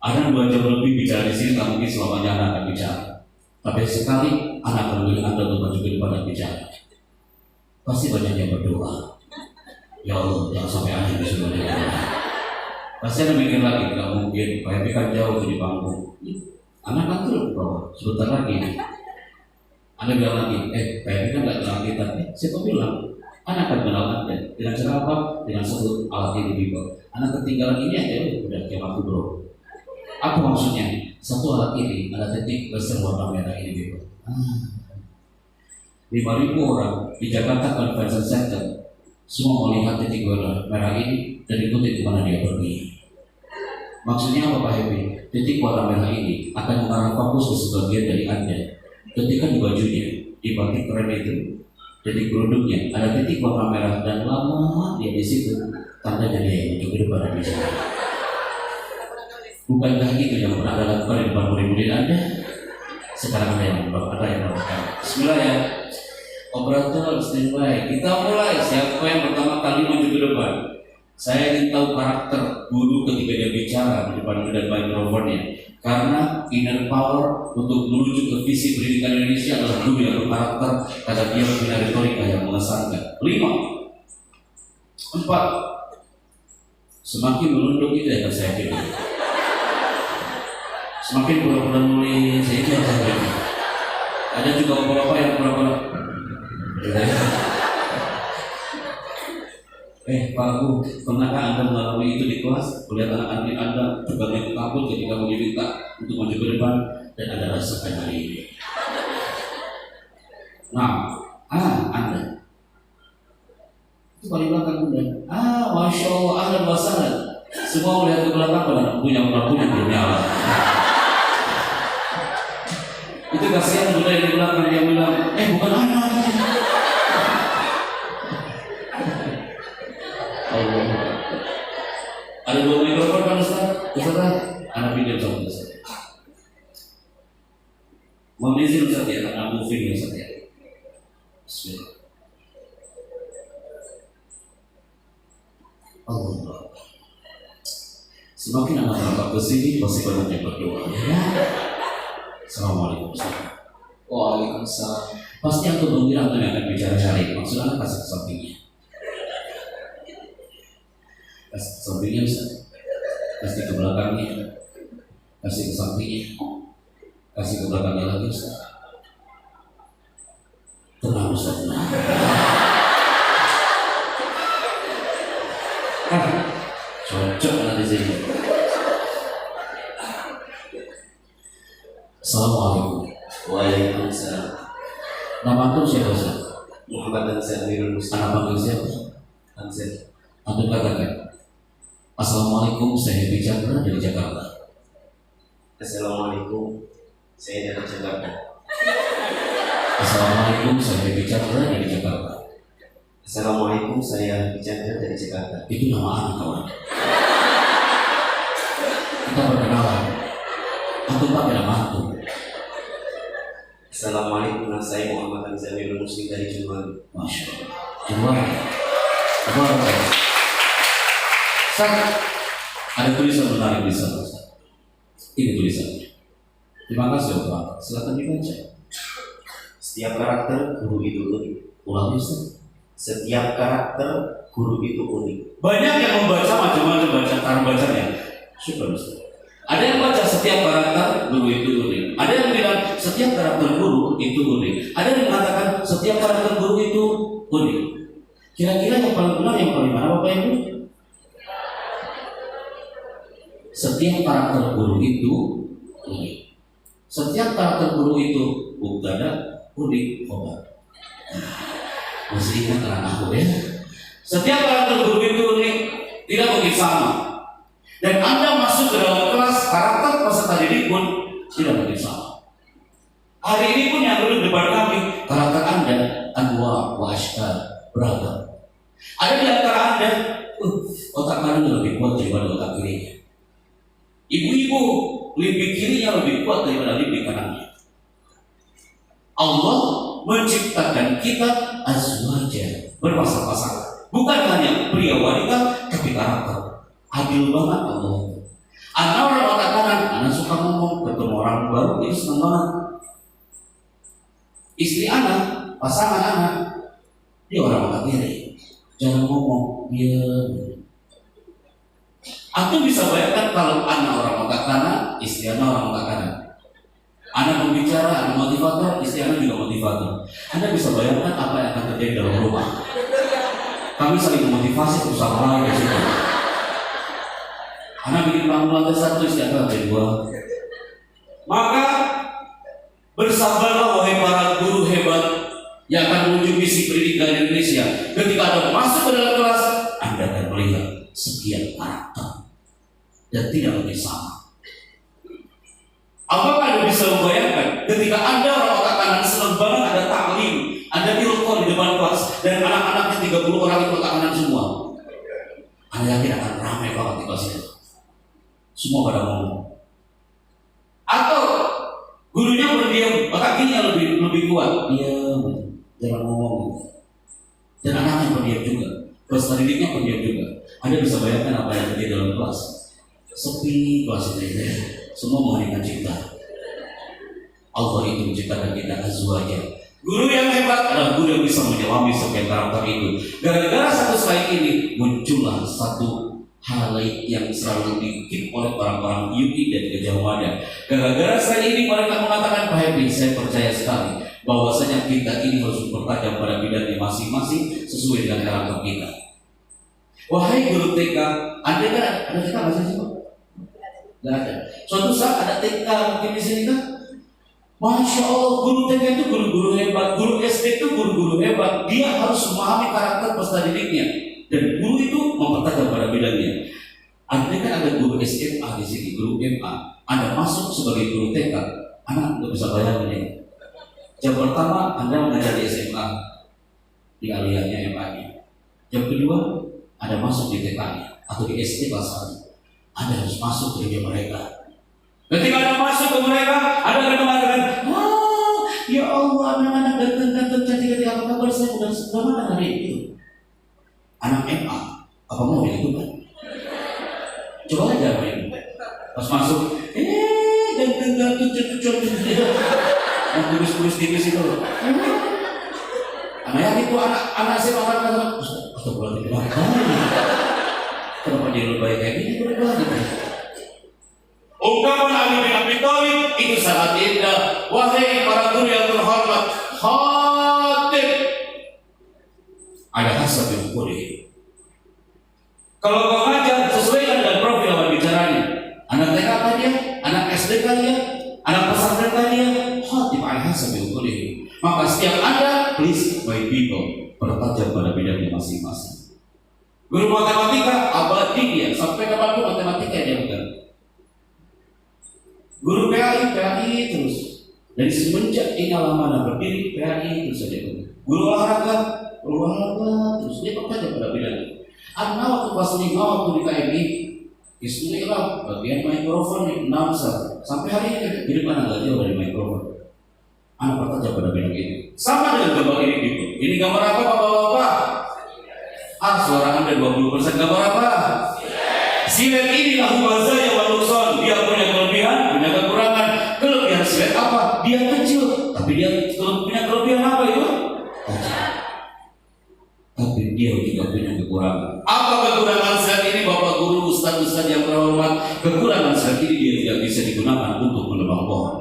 Ada 2 jam lebih bicara di sini, tak mungkin selamanya Anda akan bicara. Tapi sekali anak akan memilih Anda untuk maju ke depan dan bicara, pasti banyak yang berdoa, ya Allah jangan sampai Anda disuruh dia. Pasti Anda mikir lagi, tidak mungkin, Pak Happy kan jauh di panggung. Anak kan turun ke bawah, sebentar lagi. Anda bilang lagi, Pak Happy kan nggak kenal kita. Siapa bilang? Anak akan kenal Anda. Dengan cara apa? Dengan satu alat ini Bible. Anak ketinggalan ini aja, udah kayak aku bro. Apa maksudnya? Satu alat ini ada titik laser warna merah ini gitu. 5.000 orang di Jakarta Convention Center semua melihat titik warna merah ini dan ikuti kemana dia pergi. Maksudnya apa Pak Happy? Titik warna merah ini akan mengarah fokus ke sebagian dari Anda. Ketika di bajunya, di batik keren itu, Titik geruduknya ada titik warna merah dan lama dia di situ, tandanya dia untuk ke depan bicara. Bukankah itu yang pernah Anda lakukan di depan murid-murid Anda? Sekarang ada yang melakukan. Bismillah ya. Operator standby. Kita mulai. Siapa yang pertama kali maju ke depan? Saya ingin tahu karakter guru ketika dia bicara di depan mikrofonnya. Karena inner power untuk menuju ke visi pendidikan Indonesia adalah guru yang berkarakter, karena dia punya retorika yang mengesankan. 5, 4. Semakin menunduk itu yang saya pilih. Semakin pura-pura nulis, itu yang saya pilih. Ada juga beberapa yang pura-pura. Pak Abu, pernahkah Anda mengalami itu di kelas? Melihat anak-anak Anda juga yang takut ketika kamu diminta untuk maju ke depan dan Anda rasakan hari ini. Nah, Anda itu paling belakang Bunda. Masya Allah, ahlan wa sahlan. Semua melihat ke belakang pada punya belum nyala. Itu kasihan Bunda yang di belakang, dia bilang, bukan anak. Ada 2 mikrofon kan Ustaz? Anak pinjam sama Ustaz. Mohon izin Ustaz ya, anak moving ya Ustaz ya. Bismillah. Allah. Semakin anak berangkat ke sini, pasti banyak yang berdoa. Ya. Assalamualaikum Ustaz. Waalaikumsalam. Pasti antum mengira antum yang akan bicara syarif. Maksud anak kasih ke sampingnya. Kasih ke sampingnya Ustaz. Kasih ke belakangnya. Kasih ke sampingnya. Kasih ke belakangnya lagi Ustaz. Tenang Ustaz. Cocok anak di sini. Assalamualaikum. Waalaikumsalam. Nama antum siapa Ustaz? Muhammad Ansar Amirul Muslim. Anak panggil siapa? Ansar. Antum katakan, Assalamualaikum, saya bicara dari Jakarta. Assalamualaikum, saya dari Jakarta. Assalamualaikum, saya bicara dari Jakarta. Assalamualaikum, saya bicara dari Jakarta. Itu nama anak kawan. Kita berkenalan. Antum pakai nama antum. Assalamualaikum, saya Muhammad Ansar Amirul Muslim dari Jumat. Masya Allah. Jumat. Apa? Ustaz, ada tulisan menarik di sana Ustaz. Ini tulisannya. Terima kasih Bapak. Silakan dibaca. Setiap karakter guru itu unik. Ulangi Ustaz. Setiap karakter guru itu unik. Banyak yang membaca macam-macam cara bacanya. Syukur Ustaz. Ada yang baca setiap karakter guru itu unik. Ada yang bilang setiap karakter guru itu unik. Ada yang mengatakan setiap karakter guru itu unik. Kira-kira yang paling benar yang paling mana Bapak Ibu? Setiap karakter guru itu unik. Setiap karakter guru itu mubtada, unik, khobar. Masih ingat kan aku ya? Setiap karakter guru itu unik, tidak mungkin sama. Dan Anda masuk ke dalam kelas, karakter peserta didik pun tidak mungkin sama. Hari ini pun yang duduk di depan kami, karakter Anda anwa wa ashkar, beragam. Ada di antara Anda, otak kanan lebih kuat daripada otak kirinya. Ibu-ibu lebih kirinya lebih kuat daripada lebih kanannya. Allah menciptakan kita azwaja, berpasang-pasangan. Bukan hanya pria wanita, tapi karakter. Adil banget Allah. Anak orang otak kanan, anak suka ngomong, ketemu orang baru itu senang banget. Istri anak, pasangan anak, dia orang otak kiri. Jangan ngomong, dia. Aku bisa bayangkan kalau anak orang otak kanan, istri anak orang otak kanan. Anak pembicara, anak motivator, istri anak juga motivator. Anda bisa bayangkan apa yang akan terjadi dalam rumah. Kami saling memotivasi satu sama lain di situ. Anak bikin bangun lantai 1, istri anak lantai 2. Maka bersabarlah wahai para guru hebat yang akan menuju misi pendidikan Indonesia. Ketika Anda masuk ke dalam kelas, Anda akan melihat sekian karakter dan tidak lebih sama. Apakah Anda bisa membayangkan ketika Anda orang otak kanan senang banget ada taklim, Anda Ada dirokok di depan kelas dan anak-anaknya 30 orang itu kanan semua. Anda yakin akan ramai banget di kelas itu. Semua pada ngomong. Atau gurunya berdiam, kakinya lebih kuat. Dia jangan ngomong. Dan anaknya berdiam juga. Peserta didiknya berdiam juga. Anda bisa bayangkan apa yang terjadi dalam kelas. Sepi kelas itu ya. Semua mengeningkan cipta. Allah itu menciptakan kita azwaja. Guru yang hebat adalah guru yang bisa menyelami setiap karakter itu. Gara-gara satu slide ini muncullah satu hal yang selalu dikit oleh orang-orang UI dan Gajah Mada. Gara-gara slide ini mereka mengatakan, Pak Happy, saya percaya sekali bahwasanya kita ini harus bertajam pada bidangnya masing-masing sesuai dengan karakter kita. Wahai guru TK, Anda kan ada TK nggak sih Pak? Nggak ada. Suatu saat ada TK mungkin di sini kan? Masya Allah, guru TK itu guru-guru hebat, guru SD itu guru-guru hebat. Dia harus memahami karakter peserta didiknya, dan guru itu mempertajam pada bidangnya. Anda kan ada guru SMA di sini, guru MA. Anda masuk sebagai guru TK, anak nggak bisa bayangin ya. Jam pertama Anda mengajar di SMA, di aliyahnya MA-nya. Jam kedua Anda masuk di TK-nya atau di SD kelas 1. Anda harus masuk ke dunia mereka. Ketika Anda masuk ke mereka, Anda akan mengatakan, ya Allah, anak-anak ganteng-ganteng cantik, apa kabar saya sudah mana hari itu? Anak MA, apa mau gitu kan? Coba aja main. Pas masuk, ganteng-ganteng cantik, yang kurus-kurus tipis itu. Anak yang itu anak saya makan kata, astagfirullahaladzim, kenapa dia lebih kayak gini? Ungkapan Ali bin Abi Thalib itu sangat indah. Wahai para guru yang terhormat, khatib ada hasab yang boleh. Kalau kau ngajar sesuaikan dengan profil lawan bicaranya. Anak TK kalian, anak SD kalian, anak pesantren kalian, khatib ada hasab yang boleh. Maka setiap Anda, please my people, bertajam pada bidangnya masing-masing. Guru matematika abadi dia, sampai kapanpun matematika dia bukan. Guru PAI terus. Dari semenjak ini lama berdiri PAI terus saja. Guru olahraga terus. Dia bertajam pada bidang. Anak waktu kelas 5 waktu di KMI, istilah bagian mikrofon nih 6 sampai hari ini jadi mana nggak jauh dari mikrofon. Anak bertajam pada bidang ini. Sama dengan gambar ini gitu. Ini gambar apa bapak-bapak? Suara Anda 20%. Gambar apa? Silet ini lahu mazaya wa nuksan. Dia punya kelebihan, punya kekurangan. Kelebihan silet apa? Dia kecil, tapi dia punya kelebihan apa itu? Tapi dia juga punya kekurangan. Apa kekurangan silet ini, Bapak Guru, Ustaz-Ustaz yang terhormat? Kekurangan silet ini dia tidak bisa digunakan untuk menebang pohon.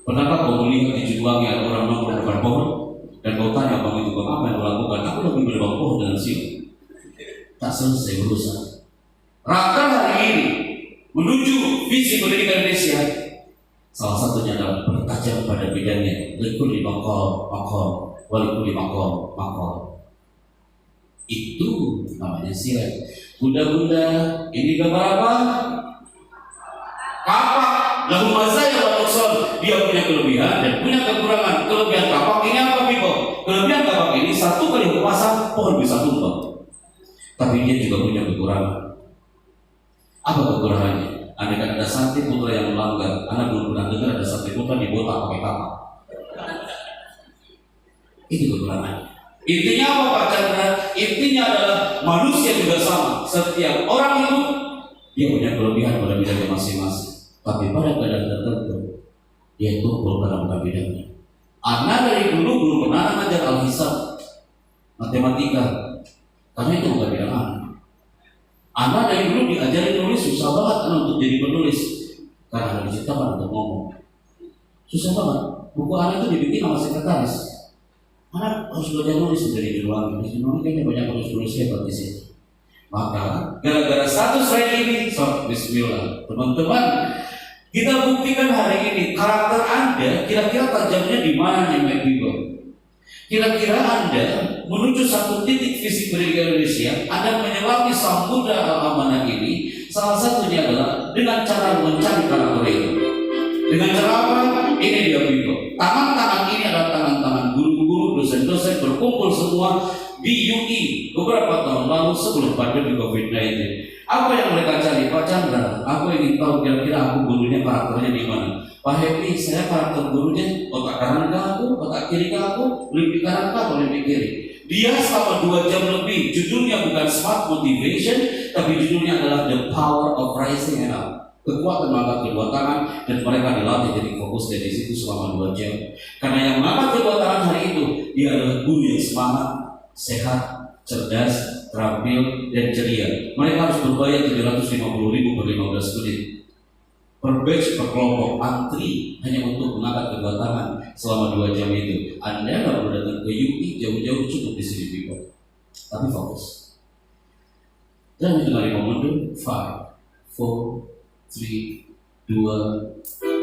Pernahkah kau melihat di Juwangi ada orang nongkrong depan pohon dan kau tanya, Bang itu Bang apa yang kau lakukan? Aku lebih menebang pohon dengan silet. Tak selesai urusan. Raker hari ini menuju visi pendidikan Indonesia, salah satunya adalah bertajam pada bidangnya. Likuli makom, walikuli makom. Itu namanya silat. Bunda-bunda, ini gambar apa? Kapak. Lahu mazaya wa nuksan. Dia punya kelebihan dan punya kekurangan. Kelebihan kapak ini apa, Bibo? Kelebihan kapak ini satu kali pasang pohon bisa tumbang. Tapi dia juga punya kekurangan. Apa kekurangannya? Andai kan ada santri putra yang melanggar, anak belum pernah dengar ada santri putra dibotak pakai kapak. Itu kekurangannya. Intinya apa Pak Chandra? Intinya adalah manusia juga sama. Setiap orang itu dia punya kelebihan pada bidangnya masing-masing. Tapi pada keadaan tertentu dia tumpul pada bidangnya. Anak dari dulu belum pernah mengajar al-hisab, matematika. Karena itu bukan bidang anak dari dulu diajarin nulis susah banget karena untuk jadi penulis karena diciptakan untuk ngomong susah banget. Buku anak itu dibikin sama sekretaris. Anak harus belajar nulis dari dulu. Di sini kayaknya banyak penulis hebat di sini. Maka gara-gara satu slide ini, bismillah teman-teman, kita buktikan hari ini karakter Anda kira-kira tajamnya di mana nih, my people? Kira-kira Anda menuju satu titik visi pendidikan Indonesia, Anda menyelami samudra al-amanah ini, salah satunya adalah dengan cara mencari karakter itu. Dengan cara apa? Ini dia people. Tangan-tangan ini adalah tangan-tangan guru dosen-dosen berkumpul semua di UI beberapa tahun lalu sebelum pandemi COVID-19. Apa yang mereka cari? Pak Chandra, aku ingin tahu kira-kira aku gurunya karakternya di mana. Pak Happy, saya karakter gurunya otak kanan ke aku, otak kiri ke aku, lebih kanan ke atau lebih kiri. Dia selama 2 jam lebih, judulnya bukan Smart Motivation, tapi judulnya adalah The Power of Rising Up. Kekuatan mengangkat kedua tangan, dan mereka dilatih jadi fokus dari situ selama 2 jam. Karena yang mengangkat kedua tangan hari itu, dia adalah guru yang semangat, sehat, cerdas, terampil, dan ceria. Mereka harus berbayar 750.000 per 15 menit. Per batch, per kelompok, antri hanya untuk mengangkat kedua tangan selama 2 jam itu. Anda nggak perlu datang ke UI jauh-jauh, cukup di sini people. Tapi fokus. Dan itu dari mundur. 5, 4, 3, 2,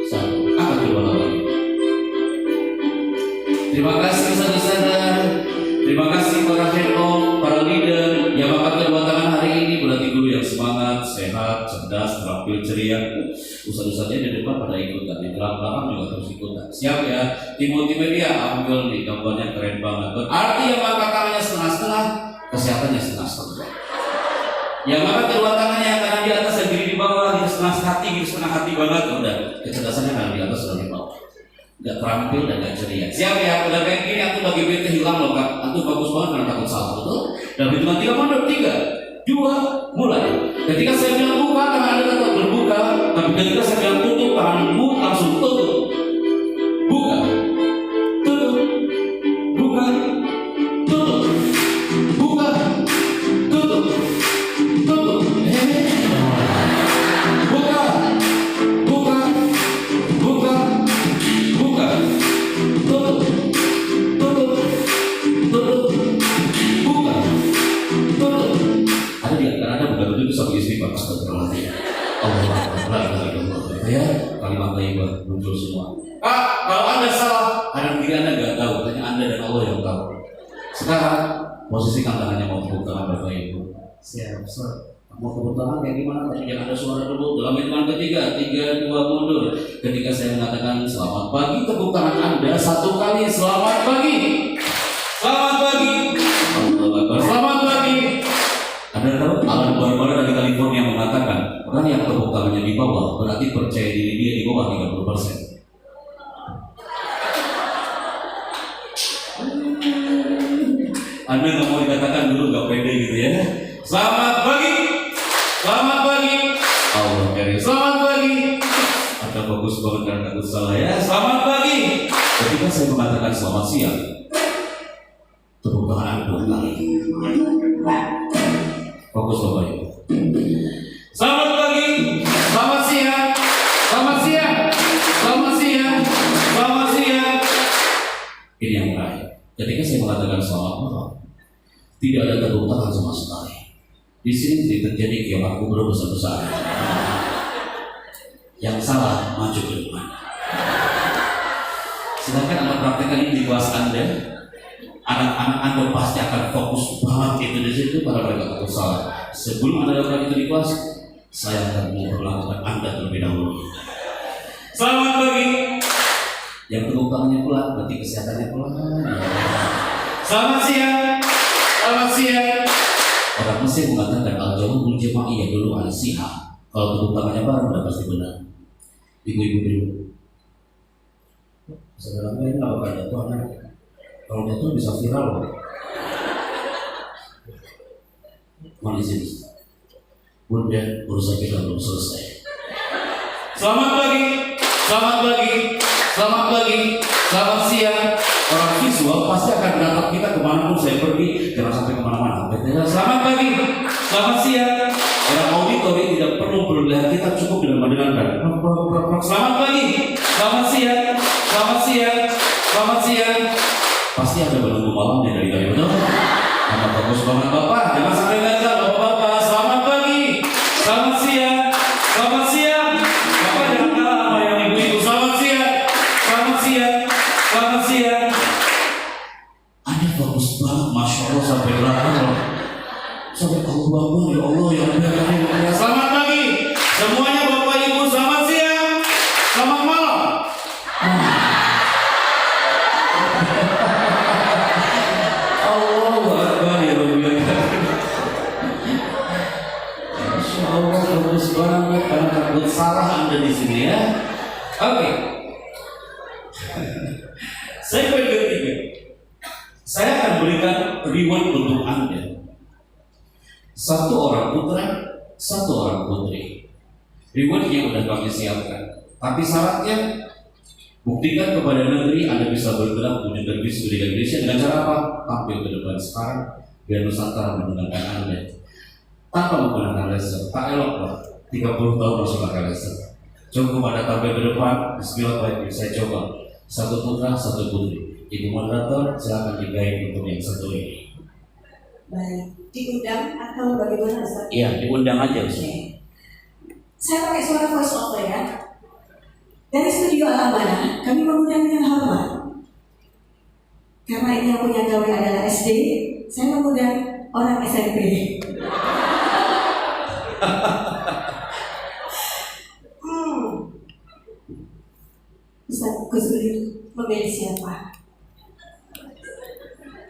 1. Angkat kedua lagi. Terima kasih saudara-saudara. Terima kasih para head of, para leader yang angkat kedua tangan hari ini. Berarti guru yang semangat, sehat, cerdas, terampil, ceria. Ustaz-ustaznya di depan pada ikutan, yang belakang juga terus ikutan. Siap ya? Tim multimedia ambil nih, gambarnya keren banget. Berarti yang angkat tangannya setengah-setengah, kesehatannya setengah-setengah. Yang angkat kedua tangannya yang kanan di atas dan kiri di bawah, gitu setengah hati, gitu setengah hati banget. Udah, kecerdasannya kanan di atas dan di bawah. Gak terampil dan gak ceria. Siap ya? Udah kayak gini, aku bagi bete hilang loh kak. Aku bagus banget karena takut salah, betul? Dan hitungan 3 mundur, 3, 2, mulai. Ketika saya bilang buka, tangan Anda tetap berbuka. Tapi ketika saya bilang tutup, tanganmu langsung tutup. Buka, tutup, buka, tutup, buka, tutup, tutup. Buka, buka, buka, buka, tutup, tutup, tutup, buka, tutup. Ada di antara Anda bukan begitu sampai istighfar astagfirullahaladzim. Allah ya, kalimat thayyibah muncul semua. Pak, kalau Anda salah, kadang diri Anda nggak tahu, hanya Anda dan Allah yang tahu. Sekarang posisikan tangannya mau tepuk tangan Bapak Ibu. Siap, mau tepuk tangan kayak gimana? Tapi jangan ada suara dulu. Dalam hitungan ketiga, 3, 2 mundur. Ketika saya mengatakan selamat pagi, tepuk tangan Anda 1 kali. Selamat pagi. Selamat pagi. Selamat pagi. Anda tahu Alan Barbara dari California mengatakan orang yang tepuk tangannya di bawah berarti percaya diri dia di bawah 30%. Anda nggak mau dikatakan dulu nggak pede gitu ya. Selamat pagi, selamat pagi. Allah keren. Selamat pagi. Anda bagus banget karena takut salah ya. Selamat pagi. Ketika saya mengatakan selamat siang, tepuk tangan Anda 2 kali. Fokus Bapak Ibu. Selamat pagi, selamat siang, selamat siang, selamat siang, selamat siang. Ini yang terakhir. Ketika saya mengatakan selamat malam, tidak ada tepuk tangan sama sekali. Di sini tidak terjadi kiamat kubur besar-besar. Yang salah maju ke depan. Silakan Anda praktekkan ini di kelas Anda. Anak-anak Anda pasti akan fokus banget itu di situ pada mereka takut salah. Sebelum Anda lakukan itu di kelas, saya akan memperlakukan Anda terlebih dahulu. Selamat pagi. Yang tepuk tangannya pelan, berarti kesehatannya pelan. Selamat siang. Selamat siang. Orang Mesir mengatakan al-jawabul jama'i dulu al-siha. Kalau tepuk tangannya bareng udah pasti benar. Ibu-ibu dulu. Sebenarnya ini nggak bakal jatuh anak. Kalau jatuh bisa viral loh. Mohon izin. Bunda, urusan kita belum selesai. Selamat pagi. Selamat pagi. Selamat pagi. Selamat siang. Orang visual pasti akan menatap kita kemanapun saya pergi. Jangan sampai kemana-mana. Selamat pagi. Selamat siang. Orang auditori tidak perlu melihat kita, cukup dengan mendengarkan. Selamat pagi. Selamat siang. Selamat siang. Selamat siang. Pasti ada menunggu malamnya dari kali betul. Karena bagus banget Bapak. Jangan sampai gagal Bapak-bapak. Selamat pagi. Selamat siang. Selamat siang. Bapak jangan kalah sama yang ibu-ibu. Selamat siang. Selamat siang. Selamat siang. Anda bagus banget, masya Allah sampai belakang. Sampai Allah ya Allah ya Allah. Selamat pagi. Semuanya Bapak Ibu. Selamat siang. Selamat malam. Oke. Segmen ketiga. Saya akan berikan reward untuk Anda. Satu orang putra, satu orang putri. Rewardnya udah kami siapkan. Tapi syaratnya buktikan kepada negeri Anda bisa bergerak di negeri studi Indonesia dengan cara apa? Tampil ke depan sekarang biar Nusantara mendengarkan Anda. Tanpa menggunakan laser, tak elok Pak. 30 tahun masih pakai laser. Cukup Anda tampil ke depan. Bismillah baik, saya coba. Satu putra, satu putri. Ibu moderator silakan digait untuk yang satu ini. Baik, diundang atau bagaimana Ustaz? Iya, diundang aja Ustaz. Oke. Saya pakai suara voice over ya. Dari studio Al-Amanah, kami mengundang dengan hormat. Karena ini yang punya gawe adalah SD, saya mengundang orang SMP. Ustaz Gus Dur memilih siapa?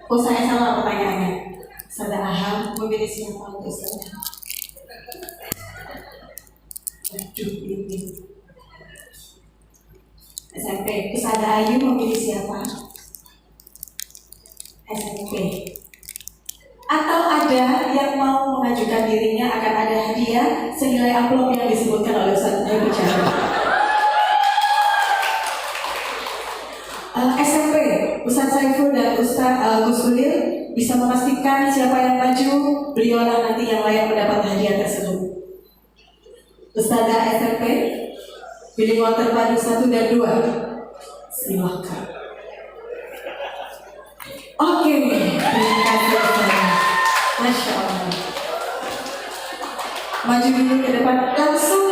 Oh, saya salah pertanyaannya. Sada Aham memilih siapa untuk Ustaz? Aduh, ini. SMP. Sada Ayu memilih siapa? SMP. Atau ada yang mau mengajukan dirinya akan ada hadiah senilai amplop yang disebutkan oleh Ustaz Ayu bicara. SMP, Ustaz Saiful dan Ustaz Gus Dur bisa memastikan siapa yang maju, beliaulah nanti yang layak mendapat hadiah tersebut. Ustazah SMP, pilih water terpadu 1 dan 2. Silakan. Oke, terima kasih Ustazah. Masya Allah. Maju dulu ke depan, langsung